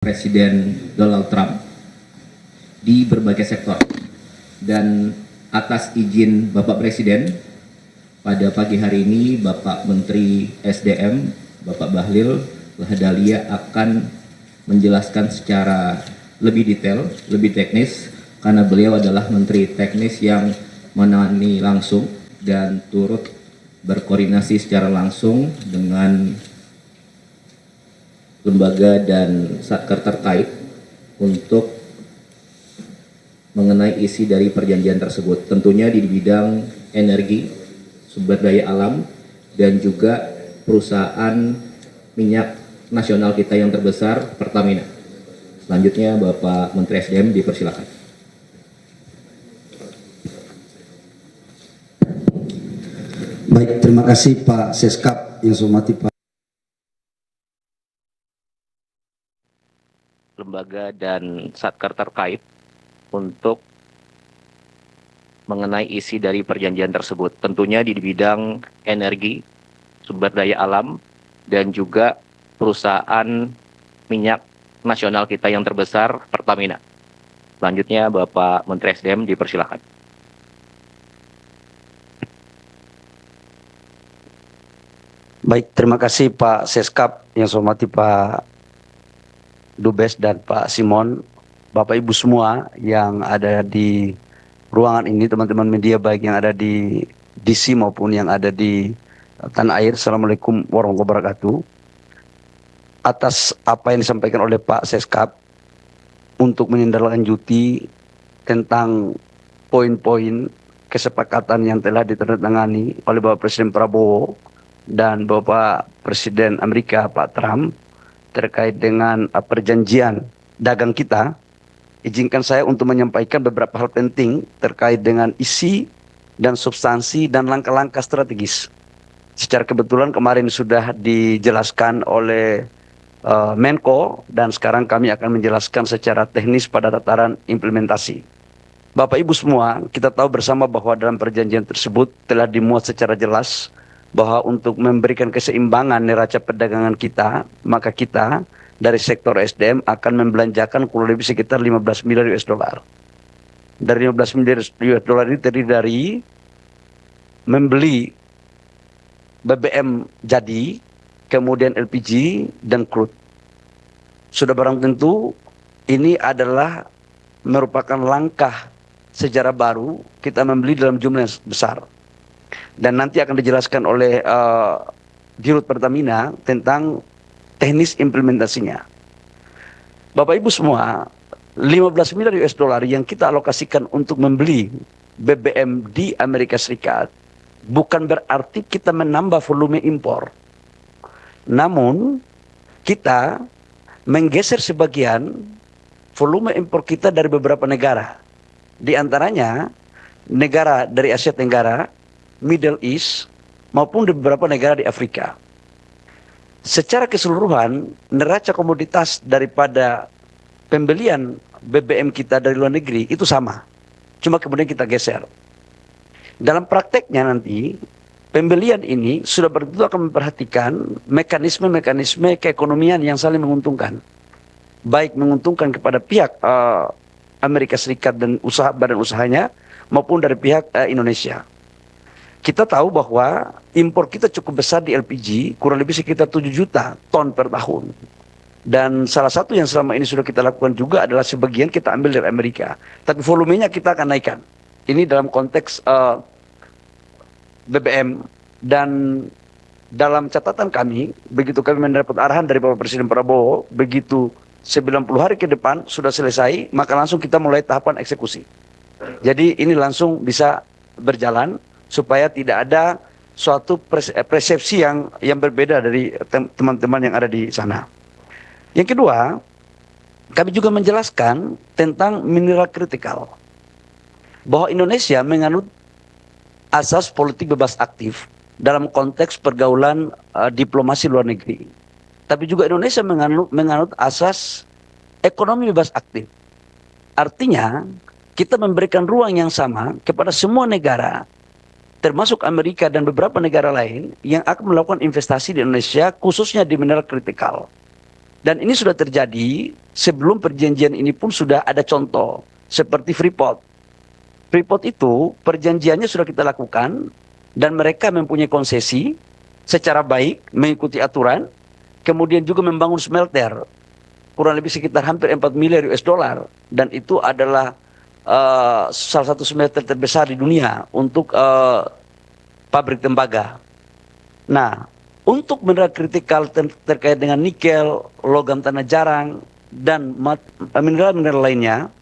Presiden Donald Trump di berbagai sektor. Dan atas izin Bapak Presiden, pada pagi hari ini Bapak Menteri SDM, Bapak Bahlil Lahadalia akan menjelaskan secara lebih detail, lebih teknis, karena beliau adalah Menteri Teknis yang menangani langsung dan turut berkoordinasi secara langsung dengan lembaga dan satker terkait untuk mengenai isi dari perjanjian tersebut. Tentunya di bidang energi, sumber daya alam, dan juga perusahaan minyak nasional kita yang terbesar, Pertamina. Selanjutnya Bapak Menteri SDM dipersilakan. Baik, terima kasih Pak Seskap yang saya hormati Pak Lembaga dan satker terkait untuk mengenai isi dari perjanjian tersebut. Tentunya di bidang energi, sumber daya alam, dan juga perusahaan minyak nasional kita yang terbesar, Pertamina. Selanjutnya Bapak Menteri SDM dipersilakan. Baik, terima kasih Pak Seskap yang saya hormati Pak Dubes dan Pak Simon, Bapak Ibu semua yang ada di ruangan ini, teman-teman media baik yang ada di DC maupun yang ada di tanah air. Assalamualaikum warahmatullahi wabarakatuh. Atas apa yang disampaikan oleh Pak Seskap untuk menindaklanjuti tentang poin-poin kesepakatan yang telah ditandatangani oleh Bapak Presiden Prabowo dan Bapak Presiden Amerika Pak Trump terkait dengan perjanjian dagang kita, izinkan saya untuk menyampaikan beberapa hal penting terkait dengan isi dan substansi dan langkah-langkah strategis. Secara kebetulan kemarin sudah dijelaskan oleh Menko dan sekarang kami akan menjelaskan secara teknis pada tataran implementasi. Bapak Ibu semua, kita tahu bersama bahwa dalam perjanjian tersebut telah dimuat secara jelas bahwa untuk memberikan keseimbangan neraca perdagangan kita, maka kita dari sektor SDM akan membelanjakan kurang lebih sekitar 15 miliar US dollar. Dari 15 miliar US dollar ini terdiri dari membeli BBM jadi, kemudian LPG dan crude. Sudah barang tentu ini adalah merupakan langkah sejarah baru kita membeli dalam jumlah yang besar. Dan nanti akan dijelaskan oleh Dirut Pertamina tentang teknis implementasinya. Bapak Ibu semua, 15 miliar US dollar yang kita alokasikan untuk membeli BBM di Amerika Serikat bukan berarti kita menambah volume impor. Namun kita menggeser sebagian volume impor kita dari beberapa negara. Di antaranya negara dari Asia Tenggara, Middle East, maupun di beberapa negara di Afrika. Secara keseluruhan, neraca komoditas daripada pembelian BBM kita dari luar negeri itu sama. Cuma kemudian kita geser. Dalam prakteknya nanti, pembelian ini sudah tentu akan memperhatikan mekanisme-mekanisme keekonomian yang saling menguntungkan. Baik menguntungkan kepada pihak Amerika Serikat dan badan usahanya, maupun dari pihak Indonesia. Kita tahu bahwa impor kita cukup besar di LPG, kurang lebih sekitar 7 juta ton per tahun. Dan salah satu yang selama ini sudah kita lakukan juga adalah sebagian kita ambil dari Amerika. Tapi volumenya kita akan naikkan. Ini dalam konteks BBM. Dan dalam catatan kami, begitu kami mendapat arahan dari Bapak Presiden Prabowo, begitu 90 hari ke depan sudah selesai, maka langsung kita mulai tahapan eksekusi. Jadi ini langsung bisa berjalan, supaya tidak ada suatu persepsi yang berbeda dari teman-teman yang ada di sana. Yang kedua, kami juga menjelaskan tentang mineral kritikal. Bahwa Indonesia menganut asas politik bebas aktif dalam konteks pergaulan diplomasi luar negeri. Tapi juga Indonesia menganut asas ekonomi bebas aktif. Artinya, kita memberikan ruang yang sama kepada semua negara, termasuk Amerika dan beberapa negara lain yang akan melakukan investasi di Indonesia, khususnya di mineral kritikal. Dan ini sudah terjadi sebelum perjanjian ini pun sudah ada contoh seperti Freeport. Freeport itu perjanjiannya sudah kita lakukan dan mereka mempunyai konsesi secara baik mengikuti aturan, kemudian juga membangun smelter kurang lebih sekitar hampir 4 miliar US dollar, dan itu adalah salah satu smelter terbesar di dunia untuk pabrik tembaga. Nah, untuk mineral kritikal terkait dengan nikel, logam tanah jarang, dan mineral-mineral lainnya,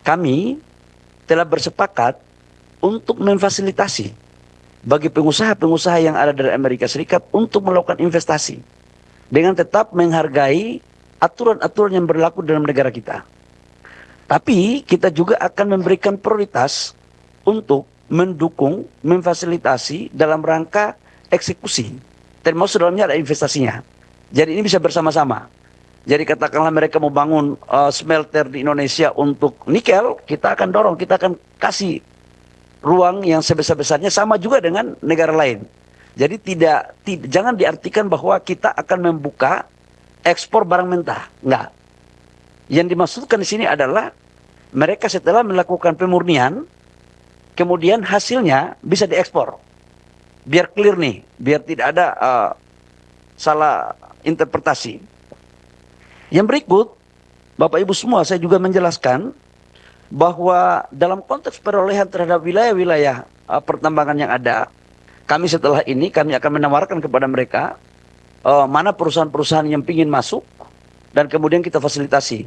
kami telah bersepakat untuk memfasilitasi bagi pengusaha-pengusaha yang ada dari Amerika Serikat untuk melakukan investasi dengan tetap menghargai aturan-aturan yang berlaku dalam negara kita. Tapi kita juga akan memberikan prioritas untuk mendukung, memfasilitasi dalam rangka eksekusi, termasuk dalamnya ada investasinya. Jadi ini bisa bersama-sama. Jadi katakanlah mereka mau bangun smelter di Indonesia untuk nikel, kita akan dorong, kita akan kasih ruang yang sebesar-besarnya, sama juga dengan negara lain. Jadi jangan diartikan bahwa kita akan membuka ekspor barang mentah. Enggak. Yang dimaksudkan di sini adalah mereka setelah melakukan pemurnian, kemudian hasilnya bisa diekspor. Biar clear nih, biar tidak ada salah interpretasi. Yang berikut, Bapak Ibu semua, saya juga menjelaskan bahwa dalam konteks perolehan terhadap wilayah-wilayah pertambangan yang ada, kami setelah ini kami akan menawarkan kepada mereka mana perusahaan-perusahaan yang ingin masuk dan kemudian kita fasilitasi.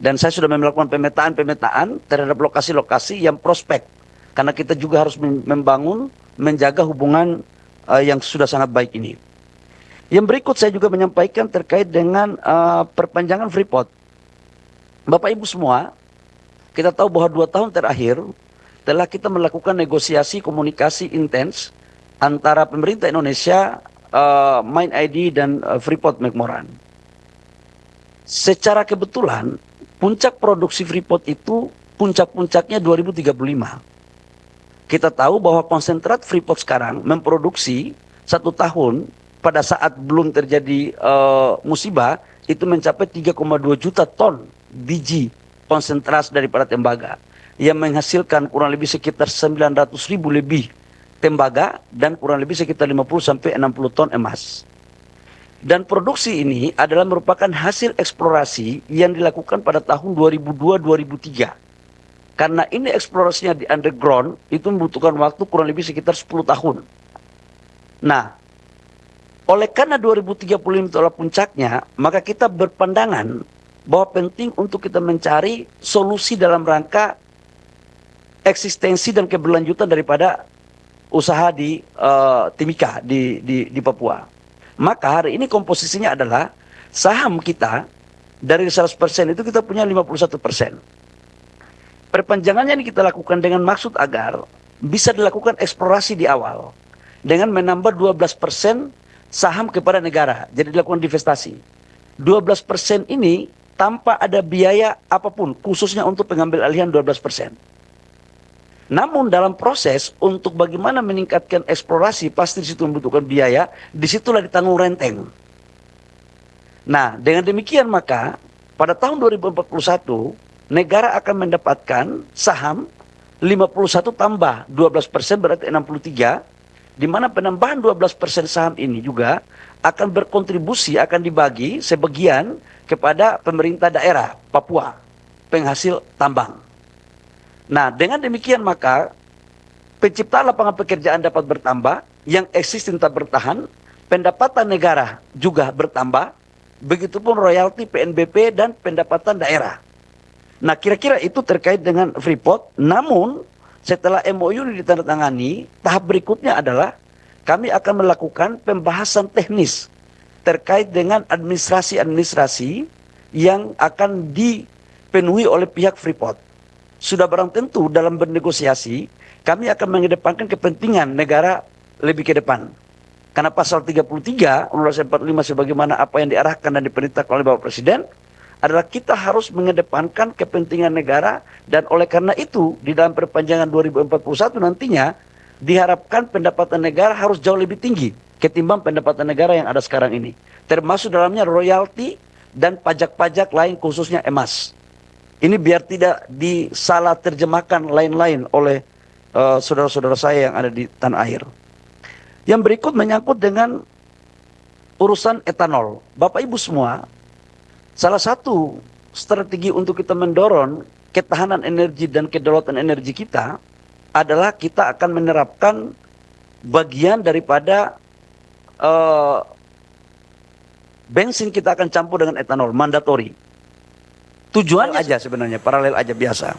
Dan saya sudah melakukan pemetaan terhadap lokasi-lokasi yang prospek, karena kita juga harus membangun, menjaga hubungan yang sudah sangat baik ini. Yang berikut saya juga menyampaikan terkait dengan perpanjangan Freeport. Bapak Ibu semua, kita tahu bahwa 2 tahun terakhir telah kita melakukan negosiasi komunikasi intens antara pemerintah Indonesia, Mine ID dan Freeport McMoran. Secara kebetulan puncak produksi Freeport itu puncak-puncaknya 2035. Kita tahu bahwa konsentrat Freeport sekarang memproduksi 1 tahun pada saat belum terjadi musibah itu mencapai 3,2 juta ton biji konsentrat daripada tembaga yang menghasilkan kurang lebih sekitar 900.000 lebih tembaga dan kurang lebih sekitar 50 sampai 60 ton emas. Dan produksi ini adalah merupakan hasil eksplorasi yang dilakukan pada tahun 2002-2003. Karena ini eksplorasinya di underground, itu membutuhkan waktu kurang lebih sekitar 10 tahun. Nah, oleh karena 2035 itu adalah puncaknya, maka kita berpandangan bahwa penting untuk kita mencari solusi dalam rangka eksistensi dan keberlanjutan daripada usaha di Timika di Papua. Maka hari ini komposisinya adalah saham kita dari 100% itu kita punya 51%. Perpanjangannya ini kita lakukan dengan maksud agar bisa dilakukan eksplorasi di awal dengan menambah 12% saham kepada negara. Jadi dilakukan divestasi. 12% ini tanpa ada biaya apapun, khususnya untuk pengambil alihan 12%. Namun dalam proses untuk bagaimana meningkatkan eksplorasi pasti di situ membutuhkan biaya, disitulah ditanggung renteng. Nah, dengan demikian maka pada tahun 2041 negara akan mendapatkan saham 51 tambah 12% berarti 63, di mana penambahan 12% saham ini juga akan berkontribusi, akan dibagi sebagian kepada pemerintah daerah Papua penghasil tambang. Nah, dengan demikian maka penciptaan lapangan pekerjaan dapat bertambah, yang existing tetap bertahan, pendapatan negara juga bertambah, begitupun royalti PNBP dan pendapatan daerah. Nah, kira-kira itu terkait dengan Freeport. Namun, setelah MOU ini ditandatangani, tahap berikutnya adalah kami akan melakukan pembahasan teknis terkait dengan administrasi-administrasi yang akan dipenuhi oleh pihak Freeport. Sudah barang tentu dalam bernegosiasi, kami akan mengedepankan kepentingan negara lebih ke depan. Karena pasal 33 Undang-Undang 45 sebagaimana apa yang diarahkan dan diperintahkan oleh Bapak Presiden adalah kita harus mengedepankan kepentingan negara, dan oleh karena itu di dalam perpanjangan 2041 nantinya diharapkan pendapatan negara harus jauh lebih tinggi ketimbang pendapatan negara yang ada sekarang ini. Termasuk dalamnya royalti, dan pajak-pajak lain khususnya emas. Ini biar tidak disalah terjemahkan lain-lain oleh saudara-saudara saya yang ada di tanah air. Yang berikut menyangkut dengan urusan etanol. Bapak Ibu semua, salah satu strategi untuk kita mendorong ketahanan energi dan kedaulatan energi kita adalah kita akan menerapkan bagian daripada bensin kita akan campur dengan etanol, mandatory. Tujuannya aja sebenarnya, paralel aja biasa.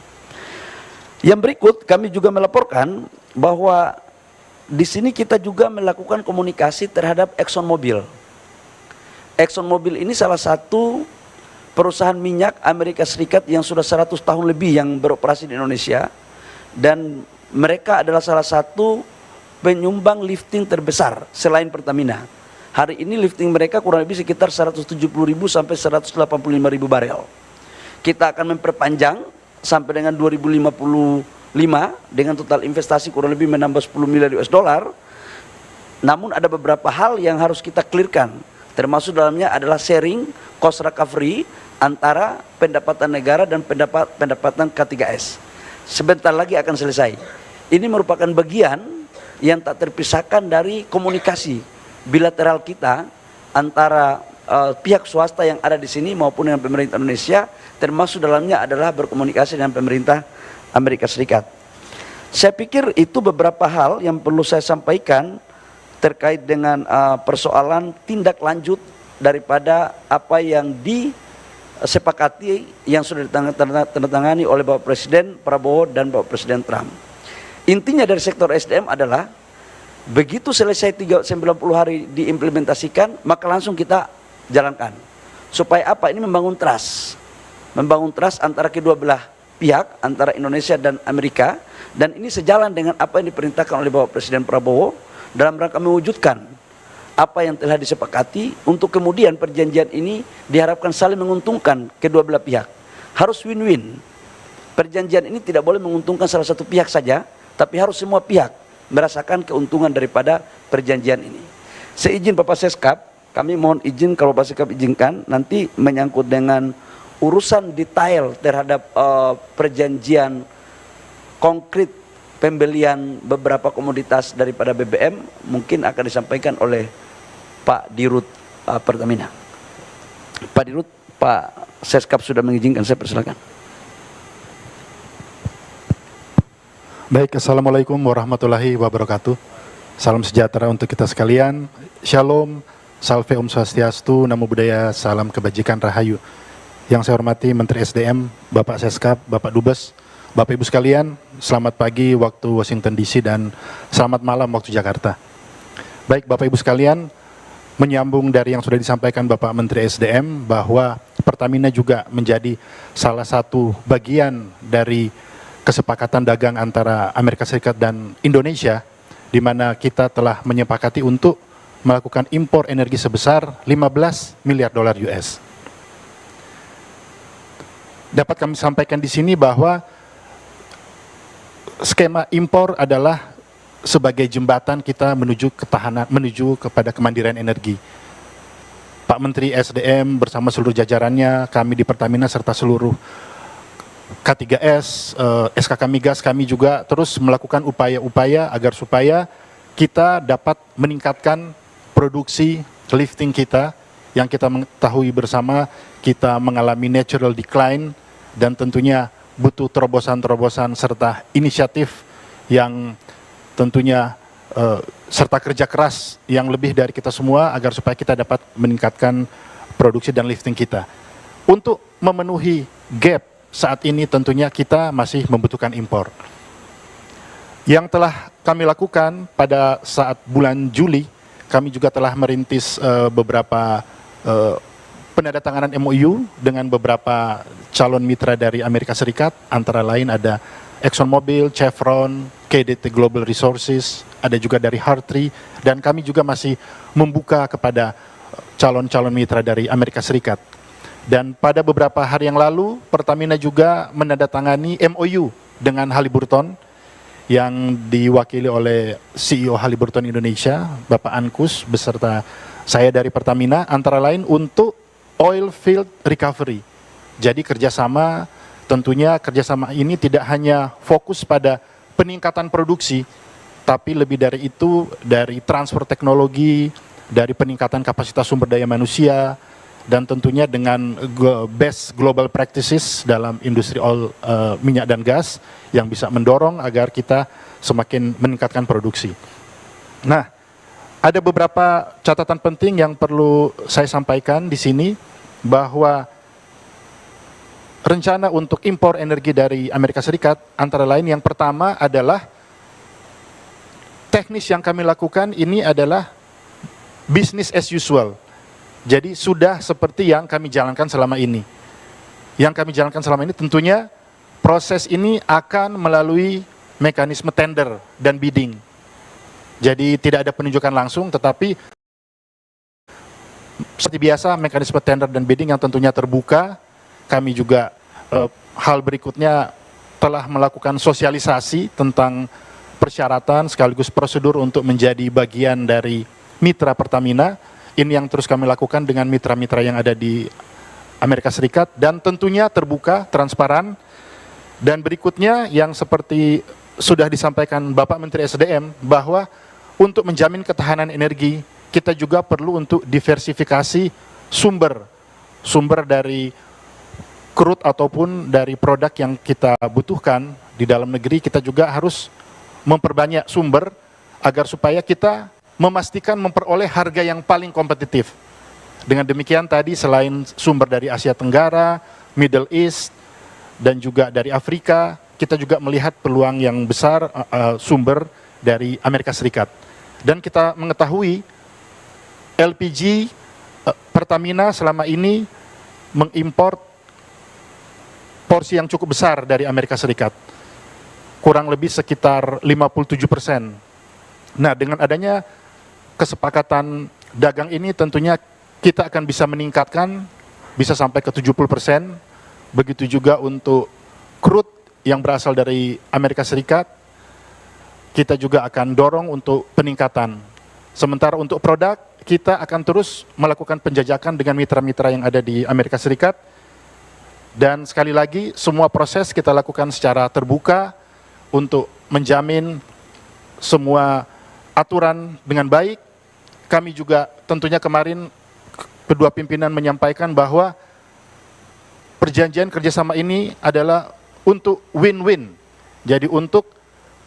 Yang berikut kami juga melaporkan bahwa di sini kita juga melakukan komunikasi terhadap ExxonMobil. ExxonMobil ini salah satu perusahaan minyak Amerika Serikat yang sudah 100 tahun lebih yang beroperasi di Indonesia. Dan mereka adalah salah satu penyumbang lifting terbesar selain Pertamina. Hari ini lifting mereka kurang lebih sekitar 170.000 sampai 185.000 barel. Kita akan memperpanjang sampai dengan 2055 dengan total investasi kurang lebih menambah 10 miliar US dollar. Namun ada beberapa hal yang harus kita clearkan, termasuk dalamnya adalah sharing cost recovery antara pendapatan negara dan pendapatan K3S. Sebentar lagi akan selesai. Ini merupakan bagian yang tak terpisahkan dari komunikasi bilateral kita antara pihak swasta yang ada di sini maupun dengan pemerintah Indonesia, termasuk dalamnya adalah berkomunikasi dengan pemerintah Amerika Serikat. Saya pikir itu beberapa hal yang perlu saya sampaikan terkait dengan persoalan tindak lanjut daripada apa yang disepakati yang sudah ditandatangani oleh Bapak Presiden Prabowo dan Bapak Presiden Trump. Intinya dari sektor SDM adalah begitu selesai 90 hari diimplementasikan, maka langsung kita jalankan. Supaya apa? Ini membangun trust. Membangun trust antara kedua belah pihak, antara Indonesia dan Amerika. Dan ini sejalan dengan apa yang diperintahkan oleh Bapak Presiden Prabowo dalam rangka mewujudkan apa yang telah disepakati untuk kemudian perjanjian ini diharapkan saling menguntungkan kedua belah pihak. Harus win-win. Perjanjian ini tidak boleh menguntungkan salah satu pihak saja, tapi harus semua pihak merasakan keuntungan daripada perjanjian ini. Seizin Bapak Seskap, kami mohon izin kalau Bapak Seskap izinkan, nanti menyangkut dengan urusan detail terhadap perjanjian konkret pembelian beberapa komoditas daripada BBM, mungkin akan disampaikan oleh Pak Dirut Pertamina. Pak Dirut, Pak Seskap sudah mengizinkan, saya persilakan. Baik, Assalamualaikum warahmatullahi wabarakatuh. Salam sejahtera untuk kita sekalian. Shalom, salve Om Swastiastu, Namo Buddhaya, salam kebajikan rahayu. Yang saya hormati Menteri SDM, Bapak Seskap, Bapak Dubes, Bapak Ibu sekalian, selamat pagi waktu Washington DC dan selamat malam waktu Jakarta. Baik Bapak Ibu sekalian, menyambung dari yang sudah disampaikan Bapak Menteri SDM bahwa Pertamina juga menjadi salah satu bagian dari kesepakatan dagang antara Amerika Serikat dan Indonesia, di mana kita telah menyepakati untuk melakukan impor energi sebesar 15 miliar dolar US. Dapat kami sampaikan di sini bahwa skema impor adalah sebagai jembatan kita menuju ketahanan, menuju kepada kemandirian energi. Pak Menteri SDM bersama seluruh jajarannya, kami di Pertamina serta seluruh K3S, SKK Migas, kami juga terus melakukan upaya-upaya agar supaya kita dapat meningkatkan produksi lifting kita yang kita mengetahui bersama kita mengalami natural decline dan tentunya butuh terobosan-terobosan serta inisiatif yang tentunya serta kerja keras yang lebih dari kita semua agar supaya kita dapat meningkatkan produksi dan lifting kita. Untuk memenuhi gap saat ini tentunya kita masih membutuhkan impor. Yang telah kami lakukan pada saat bulan Juli, kami juga telah merintis beberapa penandatanganan MOU dengan beberapa calon mitra dari Amerika Serikat, antara lain ada ExxonMobil, Chevron, KDT Global Resources, ada juga dari Hartree, dan kami juga masih membuka kepada calon-calon mitra dari Amerika Serikat. Dan pada beberapa hari yang lalu, Pertamina juga menandatangani MOU dengan Halliburton yang diwakili oleh CEO Halliburton Indonesia, Bapak Ankus, beserta saya dari Pertamina, antara lain untuk oil field recovery. Jadi kerjasama, tentunya kerjasama ini tidak hanya fokus pada peningkatan produksi, tapi lebih dari itu, dari transfer teknologi, dari peningkatan kapasitas sumber daya manusia, dan tentunya dengan best global practices dalam industri oil, minyak dan gas yang bisa mendorong agar kita semakin meningkatkan produksi. Nah, ada beberapa catatan penting yang perlu saya sampaikan di sini, bahwa rencana untuk impor energi dari Amerika Serikat antara lain yang pertama adalah teknis yang kami lakukan ini adalah business as usual. Jadi sudah seperti yang kami jalankan selama ini. Yang kami jalankan selama ini tentunya proses ini akan melalui mekanisme tender dan bidding. Jadi tidak ada penunjukan langsung, tetapi seperti biasa mekanisme tender dan bidding yang tentunya terbuka. Kami juga hal berikutnya telah melakukan sosialisasi tentang persyaratan sekaligus prosedur untuk menjadi bagian dari mitra Pertamina. Ini yang terus kami lakukan dengan mitra-mitra yang ada di Amerika Serikat dan tentunya terbuka, transparan. Dan berikutnya yang seperti sudah disampaikan Bapak Menteri SDM, bahwa untuk menjamin ketahanan energi kita juga perlu untuk diversifikasi sumber dari crude ataupun dari produk yang kita butuhkan di dalam negeri. Kita juga harus memperbanyak sumber agar supaya kita memastikan memperoleh harga yang paling kompetitif. Dengan demikian tadi selain sumber dari Asia Tenggara, Middle East, dan juga dari Afrika, kita juga melihat peluang yang besar sumber dari Amerika Serikat. Dan kita mengetahui LPG Pertamina selama ini mengimpor porsi yang cukup besar dari Amerika Serikat. Kurang lebih sekitar 57%. Nah, dengan adanya kesepakatan dagang ini tentunya kita akan bisa meningkatkan, bisa sampai ke 70%. Begitu juga untuk crude yang berasal dari Amerika Serikat, kita juga akan dorong untuk peningkatan. Sementara untuk produk, kita akan terus melakukan penjajakan dengan mitra-mitra yang ada di Amerika Serikat. Dan sekali lagi, semua proses kita lakukan secara terbuka untuk menjamin semua aturan dengan baik. Kami juga tentunya kemarin kedua pimpinan menyampaikan bahwa perjanjian kerjasama ini adalah untuk win-win. Jadi untuk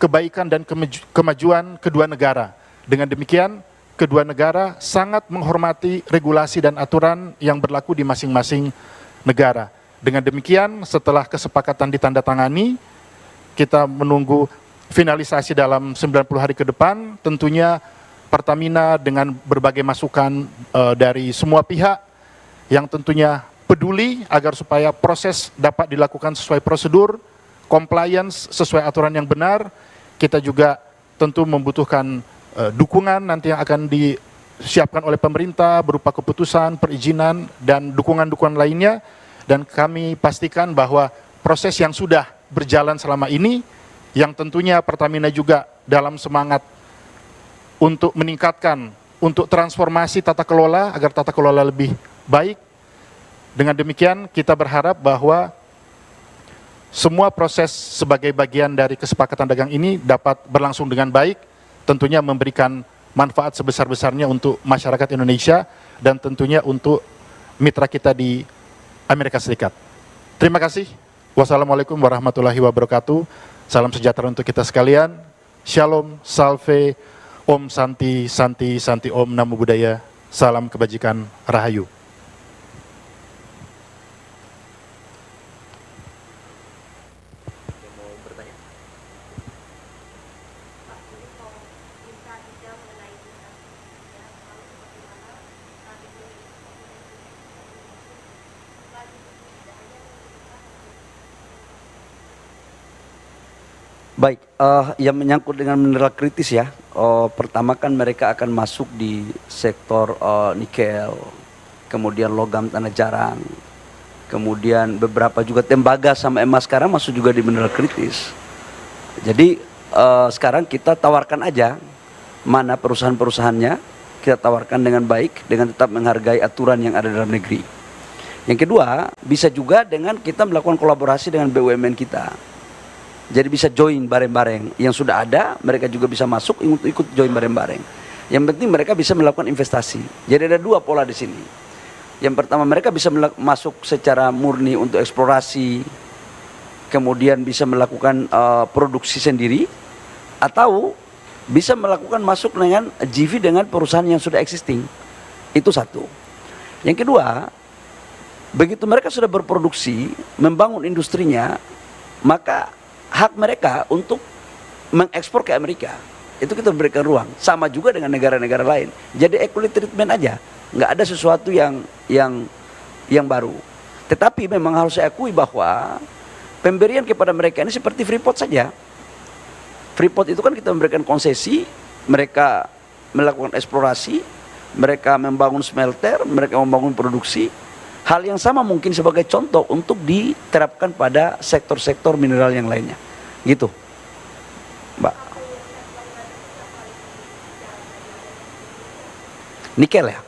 kebaikan dan kemajuan kedua negara. Dengan demikian, kedua negara sangat menghormati regulasi dan aturan yang berlaku di masing-masing negara. Dengan demikian, setelah kesepakatan ditandatangani, kita menunggu finalisasi dalam 90 hari ke depan. Tentunya Pertamina dengan berbagai masukan dari semua pihak yang tentunya peduli agar supaya proses dapat dilakukan sesuai prosedur, compliance sesuai aturan yang benar. Kita juga tentu membutuhkan dukungan nanti yang akan disiapkan oleh pemerintah berupa keputusan, perizinan, dan dukungan-dukungan lainnya. Dan kami pastikan bahwa proses yang sudah berjalan selama ini, yang tentunya Pertamina juga dalam semangat untuk meningkatkan, untuk transformasi tata kelola agar tata kelola lebih baik. Dengan demikian kita berharap bahwa semua proses sebagai bagian dari kesepakatan dagang ini dapat berlangsung dengan baik, tentunya memberikan manfaat sebesar-besarnya untuk masyarakat Indonesia dan tentunya untuk mitra kita di Amerika Serikat. Terima kasih. Wassalamualaikum warahmatullahi wabarakatuh. Salam sejahtera untuk kita sekalian. Shalom, salve, Om Santi, Santi, Santi Om, Namo Buddhaya. Salam kebajikan, Rahayu. Baik, yang menyangkut dengan mineral kritis ya, pertama kan mereka akan masuk di sektor nikel, kemudian logam tanah jarang, kemudian beberapa juga tembaga sama emas sekarang masuk juga di mineral kritis. Jadi sekarang kita tawarkan aja mana perusahaan-perusahaannya, kita tawarkan dengan baik, dengan tetap menghargai aturan yang ada dalam negeri. Yang kedua, bisa juga dengan kita melakukan kolaborasi dengan BUMN kita. Jadi bisa join bareng-bareng. Yang sudah ada, mereka juga bisa masuk untuk ikut join bareng-bareng. Yang penting mereka bisa melakukan investasi. Jadi ada dua pola di sini. Yang pertama, mereka bisa masuk secara murni untuk eksplorasi, kemudian bisa melakukan produksi sendiri, atau bisa melakukan masuk dengan JV dengan perusahaan yang sudah existing. Itu satu. Yang kedua, begitu mereka sudah berproduksi, membangun industrinya, maka hak mereka untuk mengekspor ke Amerika itu kita berikan ruang. Sama juga dengan negara-negara lain. Jadi equal treatment aja, nggak ada sesuatu yang baru. Tetapi memang harus saya akui bahwa pemberian kepada mereka ini seperti Freeport saja. Freeport itu kan kita memberikan konsesi, mereka melakukan eksplorasi, mereka membangun smelter, mereka membangun produksi. Hal yang sama mungkin sebagai contoh untuk diterapkan pada sektor-sektor mineral yang lainnya. Gitu, Mbak. Nikel ya,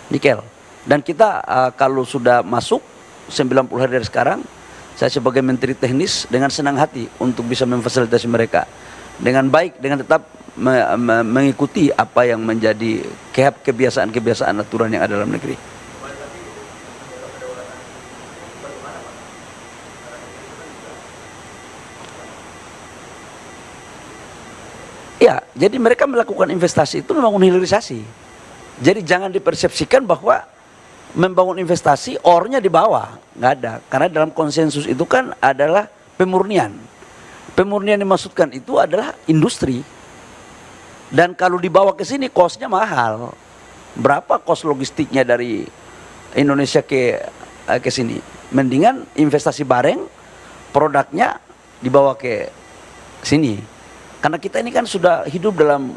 nikel. Dan kita kalau sudah masuk 90 hari dari sekarang, saya sebagai Menteri Teknis dengan senang hati untuk bisa memfasilitasi mereka dengan baik, dengan tetap mengikuti apa yang menjadi kebiasaan-kebiasaan aturan yang ada dalam negeri. Ya, jadi mereka melakukan investasi itu membangun hilirisasi. Jadi jangan dipersepsikan bahwa membangun investasi ornya di bawah, nggak ada. Karena dalam konsensus itu kan adalah pemurnian. Pemurnian dimaksudkan itu adalah industri. Dan kalau dibawa ke sini kosnya mahal. Berapa kos logistiknya dari Indonesia ke sini? Mendingan investasi bareng, produknya dibawa ke sini. Karena kita ini kan sudah hidup dalam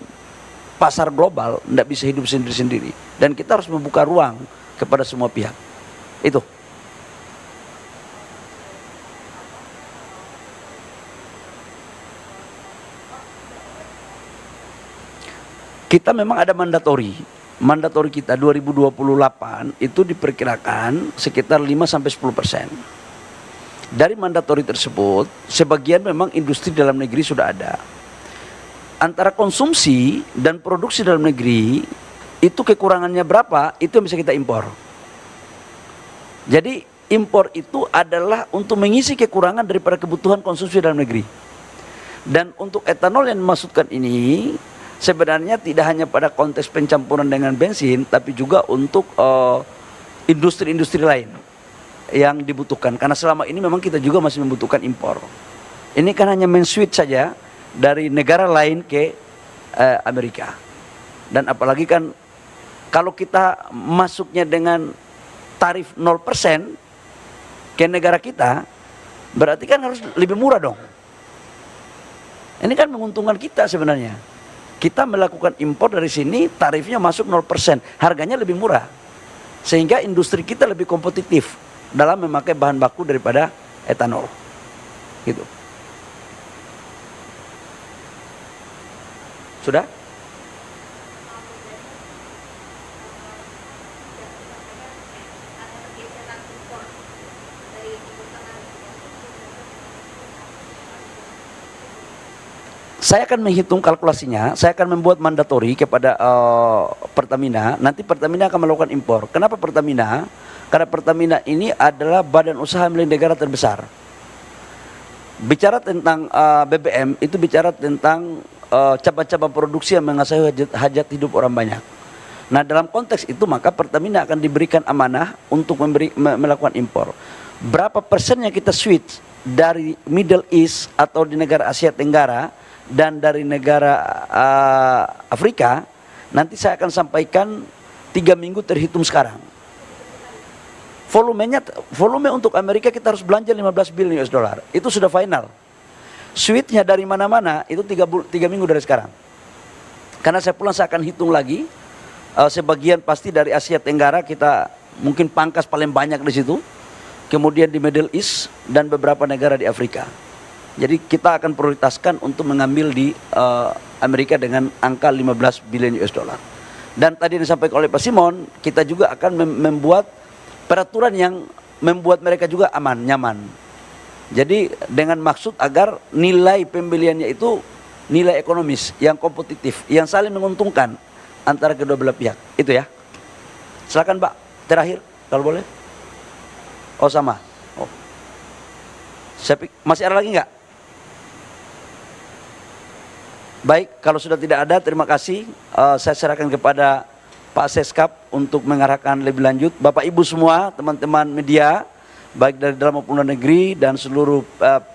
pasar global, tidak bisa hidup sendiri-sendiri. Dan kita harus membuka ruang kepada semua pihak. Itu. Kita memang ada mandatori. Mandatori kita 2028 itu diperkirakan sekitar 5-10%. Dari mandatori tersebut, sebagian memang industri dalam negeri sudah ada. Antara konsumsi dan produksi dalam negeri, itu kekurangannya berapa, itu yang bisa kita impor. Jadi impor itu adalah untuk mengisi kekurangan daripada kebutuhan konsumsi dalam negeri. Dan untuk etanol yang dimaksudkan ini, sebenarnya tidak hanya pada konteks pencampuran dengan bensin, tapi juga untuk industri-industri lain yang dibutuhkan. Karena selama ini memang kita juga masih membutuhkan impor. Ini kan hanya men-switch saja dari negara lain ke Amerika. Dan apalagi kan kalau kita masuknya dengan tarif 0% ke negara kita, berarti kan harus lebih murah dong. Ini kan menguntungkan kita sebenarnya. Kita melakukan impor dari sini, tarifnya masuk 0%, harganya lebih murah. Sehingga industri kita lebih kompetitif dalam memakai bahan baku daripada etanol. Gitu. Sudah? Saya akan menghitung kalkulasinya, saya akan membuat mandatori kepada Pertamina, nanti Pertamina akan melakukan impor. Kenapa Pertamina? Karena Pertamina ini adalah badan usaha milik negara terbesar. Bicara tentang BBM, itu bicara tentang cabang-cabang produksi yang mengasih hajat hidup orang banyak. Nah dalam konteks itu maka Pertamina akan diberikan amanah untuk melakukan impor. Berapa persennya kita switch dari Middle East atau di negara Asia Tenggara dan dari negara Afrika, nanti saya akan sampaikan 3 minggu terhitung sekarang. Volume untuk Amerika kita harus belanja 15 billion US dollar. Itu sudah final. Switch-nya dari mana-mana itu 3 minggu dari sekarang. Karena saya pulang saya akan hitung lagi. Sebagian pasti dari Asia Tenggara kita mungkin pangkas paling banyak di situ. Kemudian di Middle East dan beberapa negara di Afrika. Jadi kita akan prioritaskan untuk mengambil di Amerika dengan angka 15 billion US dollar. Dan tadi yang disampaikan oleh Pak Simon, kita juga akan membuat peraturan yang membuat mereka juga aman, nyaman. Jadi dengan maksud agar nilai pembeliannya itu nilai ekonomis yang kompetitif, yang saling menguntungkan antara kedua belah pihak. Itu ya. Silakan Pak, terakhir kalau boleh. Oh sama. Oh. Masih ada lagi nggak? Baik, kalau sudah tidak ada, terima kasih. Saya serahkan kepada Pak Seskap untuk mengarahkan lebih lanjut. Bapak Ibu semua, teman-teman media, baik dari dalam maupun luar negeri dan seluruh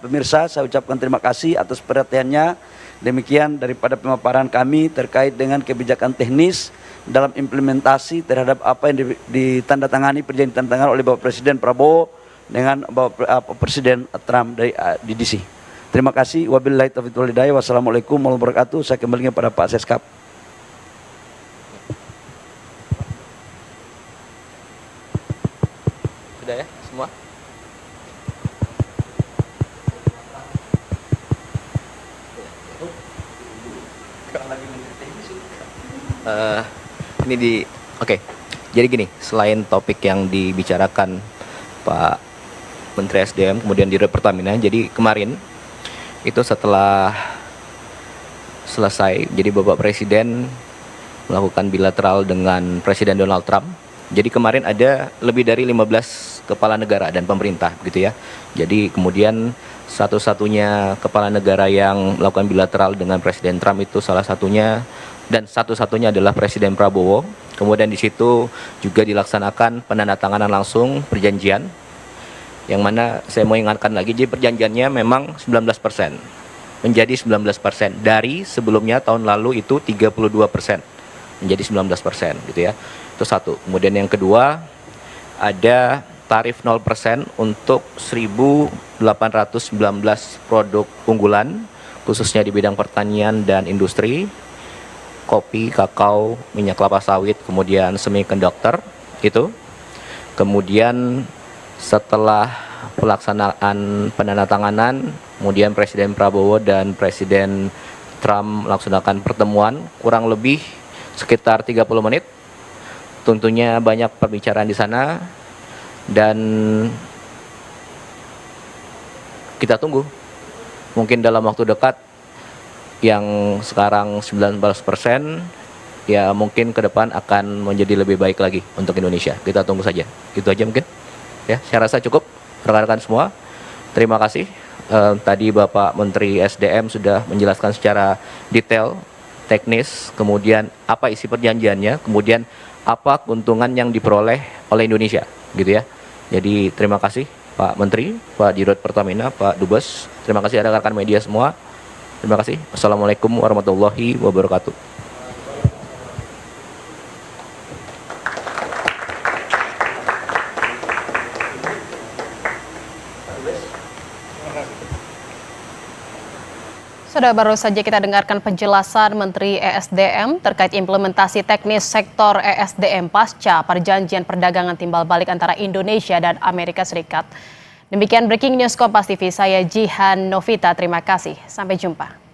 pemirsa, saya ucapkan terima kasih atas perhatiannya. Demikian daripada pemaparan kami terkait dengan kebijakan teknis dalam implementasi terhadap apa yang ditandatangani, perjanjian ditandatangani oleh Bapak Presiden Prabowo dengan Bapak Presiden Trump dari di DC. Terima kasih. Wabillahi taufiq wal hidayah. Wassalamualaikum warahmatullahi wabarakatuh. Saya kembalikan pada Pak Seskap. Sudah ya semua? Oke. Jadi gini, selain topik yang dibicarakan Pak Menteri SDM, kemudian Dirut Pertamina, jadi kemarin itu setelah selesai, jadi Bapak Presiden melakukan bilateral dengan Presiden Donald Trump. Jadi kemarin ada lebih dari 15 kepala negara dan pemerintah gitu ya. Jadi kemudian satu-satunya kepala negara yang melakukan bilateral dengan Presiden Trump itu salah satunya dan satu-satunya adalah Presiden Prabowo. Kemudian di situ juga dilaksanakan penandatanganan langsung perjanjian yang mana saya mau ingatkan lagi, jadi perjanjiannya memang 19% menjadi 19% dari sebelumnya tahun lalu itu 32% menjadi 19% gitu ya. Itu satu. Kemudian yang kedua, ada tarif 0% untuk 1.819 produk unggulan khususnya di bidang pertanian dan industri, kopi, kakao, minyak kelapa sawit, kemudian semiconductor itu. Kemudian setelah pelaksanaan penandatanganan, kemudian Presiden Prabowo dan Presiden Trump melaksanakan pertemuan kurang lebih sekitar 30 menit. Tentunya banyak perbicaraan di sana dan kita tunggu. Mungkin dalam waktu dekat yang sekarang 19% ya mungkin ke depan akan menjadi lebih baik lagi untuk Indonesia. Kita tunggu saja. Itu aja mungkin. Ya, saya rasa cukup rekan-rekan semua. Terima kasih. Tadi Bapak Menteri SDM sudah menjelaskan secara detail, teknis, kemudian apa isi perjanjiannya, kemudian apa keuntungan yang diperoleh oleh Indonesia, gitu ya. Jadi terima kasih Pak Menteri, Pak Dirut Pertamina, Pak Dubes. Terima kasih rekan-rekan media semua. Terima kasih. Assalamualaikum warahmatullahi wabarakatuh. Sudah baru saja kita dengarkan penjelasan Menteri ESDM terkait implementasi teknis sektor ESDM pasca perjanjian perdagangan timbal balik antara Indonesia dan Amerika Serikat. Demikian Breaking News Kompas TV, saya Jihan Novita, terima kasih. Sampai jumpa.